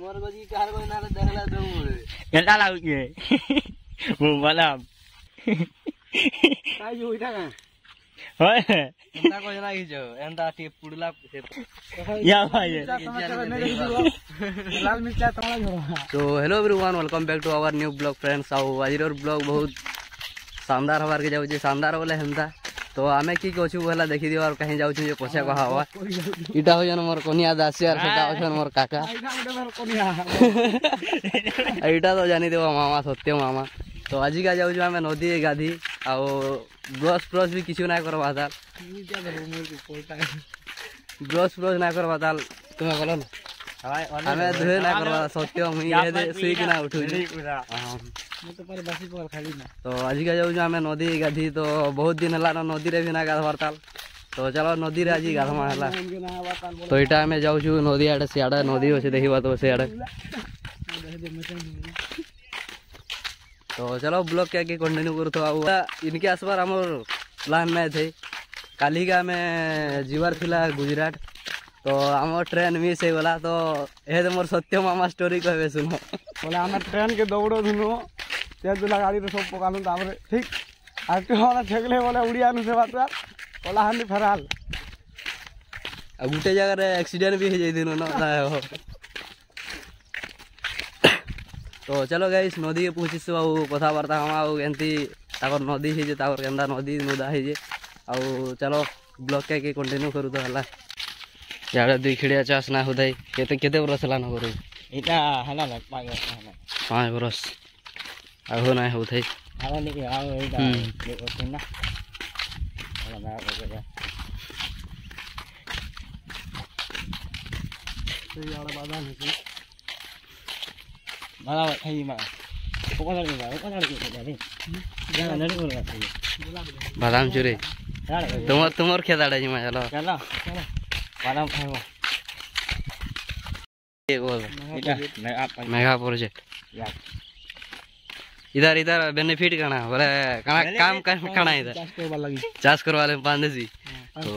मोर गजी car को ना देखला दो केटा लागुचे वो बादाम काय जो इटा का होय एंता को जना हिजो एंता टी पुडला या भाई लाल मिर्चा तोला जोड़ा तो hello everyone welcome back to our new blog friends आउ आजिर ब्लॉग बहुत शानदार हबार के जाउचे शानदार बोले हेंता तो आमे की कहछु बोला देखि दियो और कहीं जाउछु जे पछा कहा हवा इटा हो जन मोर कोनिया दासियार सेटा हो जन मोर काका इटा तो जानि देबो मामा सत्य मामा तो आज का जाउछु आमे नदी गाधी आ ब्रश भी किछु ना करबा ताल ब्रश ना करबा ताल तुमे बोलो ना हमें धोए ना करबा सत्य मुई ये दे सुई कि ना उठू मैं तो पर बासी पर खाली ना तो आज का जाउछु आमे नदी गाधी तो बहुत दिन हला नदी रे भी ना गाधवार ताल तो चलो नदी रे आज गाधमा हला तो इटा आमे जाउछु नदी आडे सियाडे नदी होसे देखिबा तो सियाडे तो चलो ब्लॉग के कंटिन्यू करतो आ इनके आसबार हमर प्लान नहीं थे काली का में जीवार थिला गुजरात तो हमर ट्रेन मिस हो गला तो ए मोर सत्य मामा स्टोरी कहबे सुनो बोले हमर ट्रेन के दौड़ो दुनो ते दुला गाड़ी रे सब पकालु तापर ठीक आटे वाला ठेकले बोले उड़िया नु से बात बोला हनी फराल आ गुटे जगह रे एक्सीडेंट भी हो जाई दिनो ना तो चलो गाइस नदी के पूछिसु आ कथा वार्ता हम आ एंती तापर नदी हे जे तापर केंदा नदी नुदा हे जे आ चलो ब्लॉग के कंटिन्यू करू तो हला यार दुई खिड़िया चास ना होदाई केते बरस ला न करू इटा हला ना 5 बरस आ हो ना होथाई हला लेके आओ इटा देखो ना हला ना हो तो यार बादाम है माला खाई मा बादाम चुरे तुमर खेत आड़े जी चलो चलो बादाम खाइबो एक बोल मेगा प्रोजेक्ट इधर बेनिफिट काना बोले काम काना इधर चाष करवा ले पांदेसी तो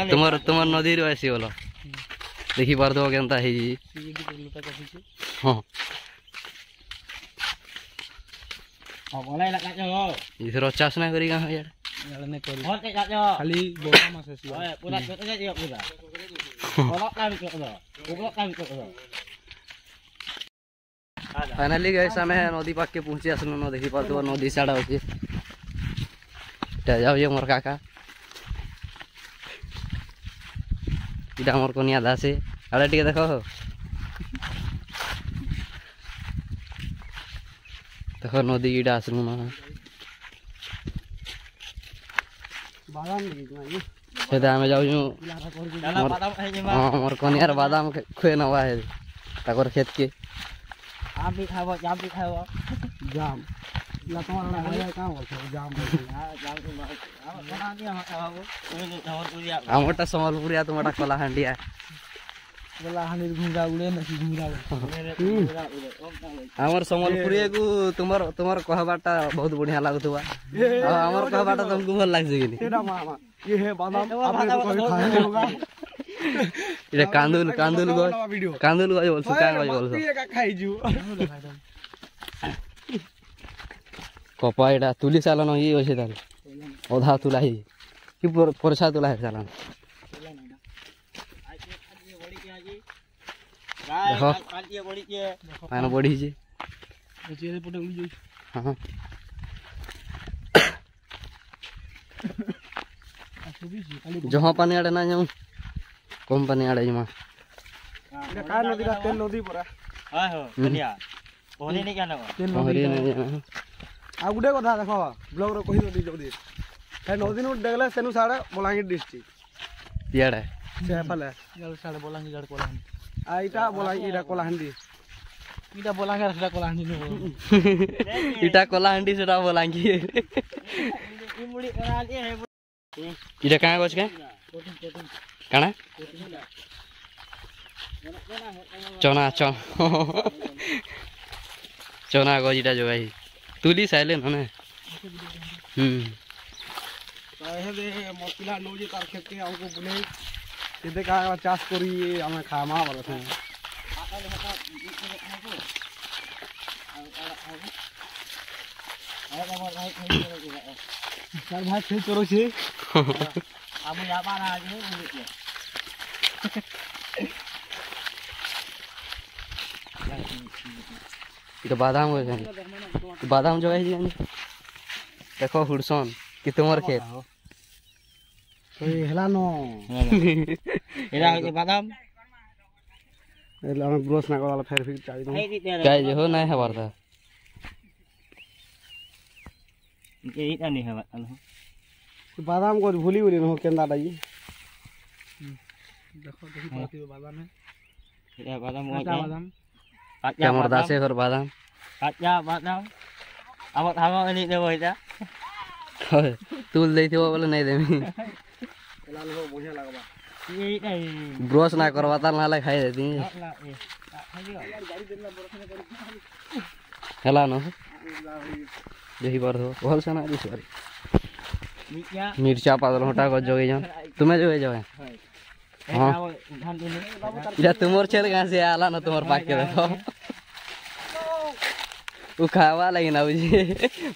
तुमर नदी रे ऐसी बोलो देखि पार दो केनता है जी हां बोला लगा जो इधर चाष ना करी का यार ने करी और के जो खाली बोका मास है ओए पूरा छोटा जा पूरा बोला काम कर दो काम कर दो फाइनली गाइस हमें नदी पाक के पहुंचे असलो न देखि पार दो नदी साडा होची ता जाओ ये मोर काका इटा मोर कोनिया दासे आड़े टिके देखो देखो नदी इटा आसनु ना बादाम नहीं सेदा हमें जाऊ मोर कोनियार बादाम खुए नवा है ताकर खेत के आप भी खाबो जाम ला तुम्हारा ना काम होतो जाम जाम तो बना दिया खाबो तुम्हें हमटा समलपुरिया तुम्हारा कला हंडिया बोला हनी घुंगा उड़े न घुंगा हमर समलपुरिया को तुम्हार कहबाटा बहुत बढ़िया लागतुवा हमर कहबाटा तुमको भल लाग जगिनी एडा मामा ये है बादाम आपने कोई खाए होगा इरे कांदुल गो बोल सुका गो बोल ये का खाई जू कपा एडा तुली सालन ये होसे ताल ओधा तुला ही कि परछा तुला है सालन देखो पानी बढ़ी जे चेहरे पटे उड़ जाई हां जहां पानी आड़े ना जाऊं कम पानी आड़े जमा इटा का नदी का तेल नदी परा हां हो कनिया ओहनी नहीं जाना तेल नदी नहीं आ गुडे कथा देखो ब्लॉग रो कहि नदी जल्दी ए नदी नु डेगले सेनु साडे बलांगीर डिस्ट्रिक्ट याडे से फले यार साडे बलांगीर जड़ कोलाहंडी आ इटा बलांगीर इटा कोलाहंडी इटा बलांगीर सेटा कोलाहंडी नु इटा कोलाहंडी सेटा बलांगीर इमुड़ी कराली है इटा कहां गछ के काना चना चना गजिटा जो भाई तुली साइलेंट है हे बे मोतिला नोजी कार खेत के हमको बुले କେତେ କାଣା ଚାଷ କରି ଆମେ ଖାମା ବୋଲେ ସେ ଚାଲ ଭାଇ ଫେର କରୁଛି ଆମେ ଯାବାନା ଆଜି ବୁଲିକି तो बादाम हो जाए बादाम जो है देखो हुडसन कि तुम्हार खेत ए हला नो एरा बादाम एला हम ब्रश ना करला फेर चाहि दो काय जे हो नहीं है बारदा ए इटा नहीं है बादाम को भूली भूली न केंदा दाई देखो देखी पाती बादाम है एरा बादाम बादाम क्या मरदा से फिर बादाम काचा बादाम अब थामा नहीं देबो इटा तूल देई थो बोले नहीं देमी लाल हो बढ़िया लागबा ए इटा ब्रश ना करवा ता नाले खाई देती हेला न यही बार हो बोल सना दिस बार मिर्चा पादल हटा को जोगे जान तुम्हें जोगे जोगे हां या तुमर चल कहां से आला ना तुमर पाक के देखो वो खावा लेकिन आउ जी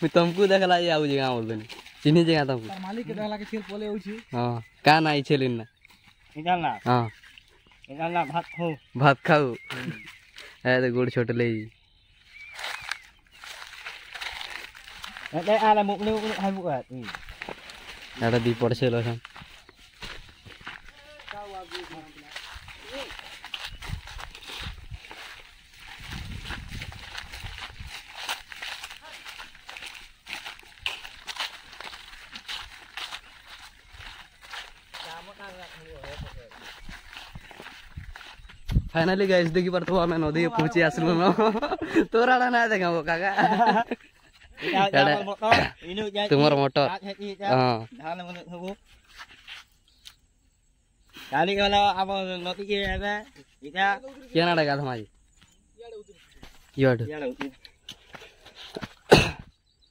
मैं तुमको देखला जे आउ जी गांव बोल देनी चिन्ही जगह तुमको मालिक के देखला के खेल पोले होची हां का नाई छेलिन ना इडाला हां इडाला भात हो भात खाऊ ए तो गुड़ छोट ले ए आला मुक ले हाय मुक आ एटा दी पड़ छेलो छन फाइनली गाइस देखि पर तो हमें नदी पहुंची आसलु न तोराडा ना देखा वो काका तुम्हार मोटर हां धान मन हबो काली वाला अब नदी के है इटा केना डगा थमाजी याड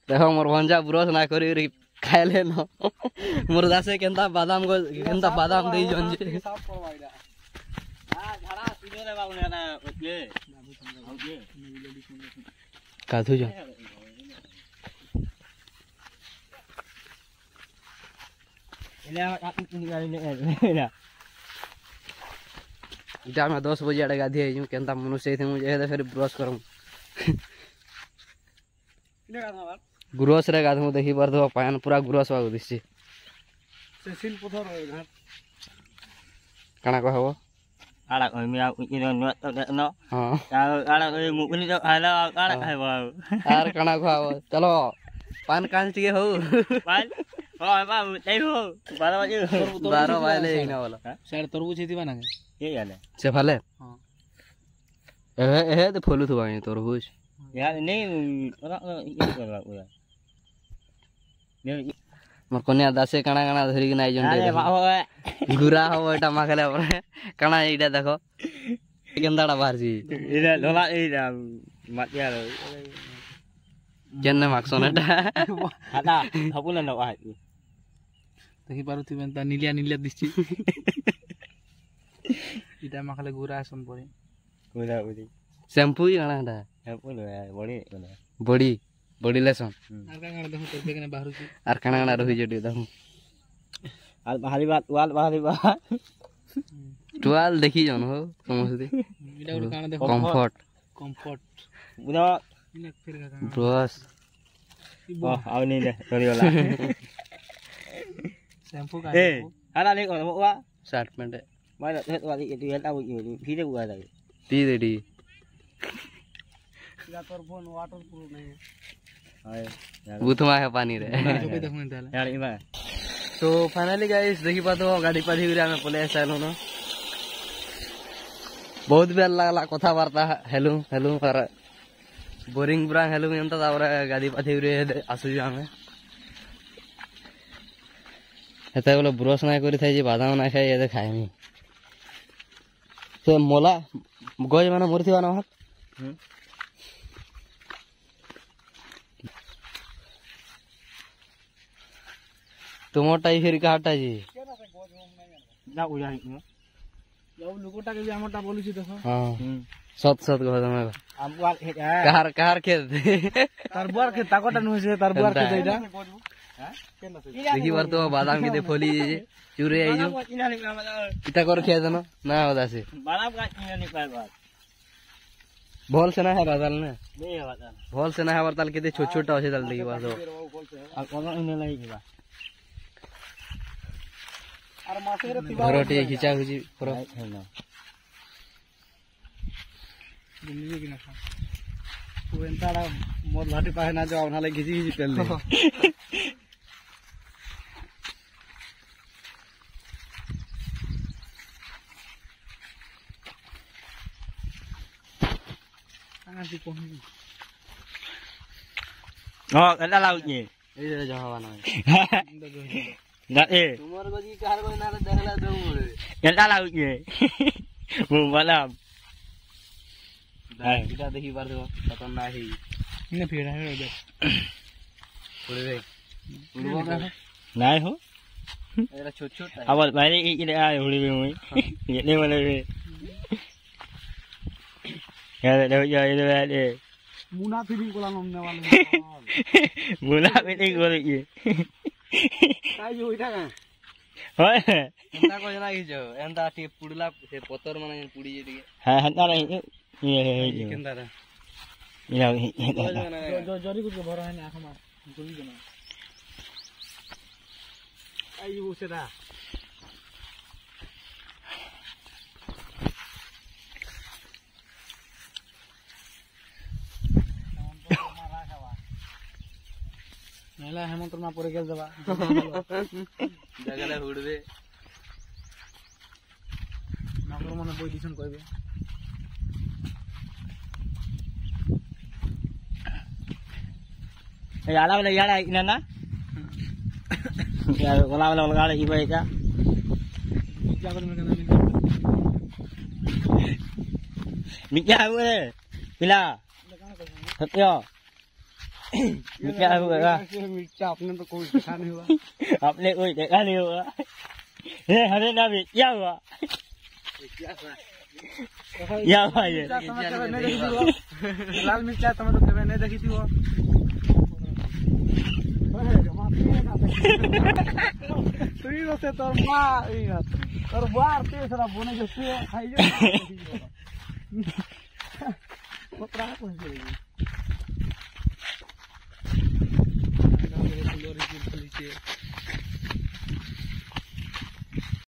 देखो मोर भंजा ब्रश ना करी रे खाइले न मोर दासे केनता बादाम को केनता बादाम देई जंजे झाड़ा सीधे रे बाबू ने ओके ओके काथु जा इला निकाल ले इटा में 10 बजे अड़े गाधी आइजू केनता मनुष्य थे मुझे तो फिर ब्रश करम ग्रोस रे गाधु देखि बर दो पायन पूरा ग्रोस वागु दिसि से सिल पथर घाट काना कहबो आला कोई मिया इनो नत न हां आला कोई मुकनी तो आला आला खाइबो यार काना कहबो चलो पान कांच के हो पान हो बाबू दे हो 12 बजे 12 वाले ना वाला शायद तरबूज थी बना के ये याले से फले हां ए तो फलु थवा तरबूज यार नहीं ओरा ये करवा पूरा मोर कन्या दासे काना काना धरि के नाइ जंडे अरे बाबू गुरा हो एटा माखले परे काना एटा देखो केंदाडा बाहरजी इला लोला इला मातिया केन्ने माक्सन एटा हादा हबुला न आ देखि पारुथि बेनता नीलिया नीलिया दिसछि इटा माखले गुरा आसन परे पूरा उदी शैम्पू ही काना एटा हबुला बड़ी बड़ी बड़ी लेसन आर का देखो तो देखने बाहरुथि आर काना काना रहि जडी देखो आल बाहरी बात बाहरी बात टुआल देखि जन हो समझते इटा उड काना देखो कंफर्ट कंफर्ट बुदा इने फिर का ब्रश आउ नहीं दे सॉरी वाला शैम्पू का ए हादा ले को वा शर्ट पैंट मैं तो वाली ये तो आउ ये फिर हुआ था टी देडी या तोर फोन वाटरप्रूफ नहीं है हाय बुथमा है पानी रे जो भी देखो ताले यार इमा तो फाइनली गाइस देखि पातो गाड़ी पाधी गुरा में पले आइलो न बहुत बेल लागला कथा वार्ता हेलो हेलो पर बोरिंग ब्रा हेलो एंता तावरे गाड़ी पाधी गुरे आसु जामे हेता बोले ब्रश ना करी थाई जे बादाम ना खाई ये खाइमी तो मोला गज माने मरथिवा ना हाथ तुमटा फिर काटा जी ना उया ଯୋଉ ଲୋକଟାକେ ବି ଆମଟା ବୋଲୁଛି ଦେଖ ହଁ ସତ ସତ କହ ତମେ ଆମକୁ କାହାର ଖେତ ତାର ବୁଆର ଖେ ତାକଟା ନୁହେଁ ସେ ତାର ବୁଆର ଖେ ଏଇଟା ଦେଖିବାର ତ ବାଦାମ କେତେ ଫଲି ଯାଇଛେ ଚୁରେ ଆଇଛୁ ଇଟା କର ଖେତ ନା ହଦା ସେ ବାଦାମ ଗାଛ ଚିହ୍ନି ପାଇବା ଭଲ ସେ ନା ହେବା ତାହେଲେ ନା ଦେଇ ହେବା ତାର ଭଲ ସେ ନା ହେବାର ତାହେଲେ କେତେ ଛୋଟ ଛୋଟ ଅଛେ ତାହେଲେ ଦେଖିବା ତ ଆଉ କଣ ଇନେ ଲାଗି ଯିବା ଆର ମାସରେ ଘର ଟିକେ ଖିଚା ଖୁଚି କର ବୁଲିବେ କି ନା ତୁ ଏନ୍ତା ମୋର ଭାଟି ପାଏ ନା ଯାଉ ନହେଲେ ଘିଚି ଘିଚି ପେଲେ କାହାନ୍ତି କହିବି ହଁ ଏଟା ଲାଗୁଛି ଏଇ ଜହା ନା ନା ଏ ତୁମର ଗଜି କାହାର ଗଜି ନା ଦେଖଲା ଦଉ ଏଟା ଲାଗୁଛି ମୁଁ ବାଦାମ ଇଟା ଦେଖି ପାରଦ ଖତର ନା ହେଇ ନେ ଫେରା ହେଡ ଦେ ପଡିବେ উড়বো না নাই হো এটা ছোট ছোট আবার বাইরে গিয়ে আয় উড়বে মই এনে বলে यार देखो यार ये वाले मुना फीलिंग कोला नमने वाले मुना फीलिंग बोल ये काई जो इटा का होय एंता को जना की जो एंता टी पुडला से पतर माने पुडी जे टिके हां हंता रे ये केंदा रे जो जरी कुछ भर है ना आंख में जल्दी जना आई वो सेदा नेला हेमंत मा परे गेल दबा जगले हुडबे नगर मने बोई दिसन कहबे ए आला वाला यार इना ना यार वाला गाड़ी ई भाई का जाकर में मिक्या हुए पिला सत्य मिक्या हुआ मिर्चा अपने तो कोई देखा नहीं हुआ आपने कोई देखा नहीं हुआ ये हरे ना भी क्या हुआ क्या हुआ ये लाल मिर्चा तुम तो कभी नहीं देखी थी वो तुम से तोर माँ तोर बार ते सरा बोने जो से खाई जो वो प्राण कौन से लोरी की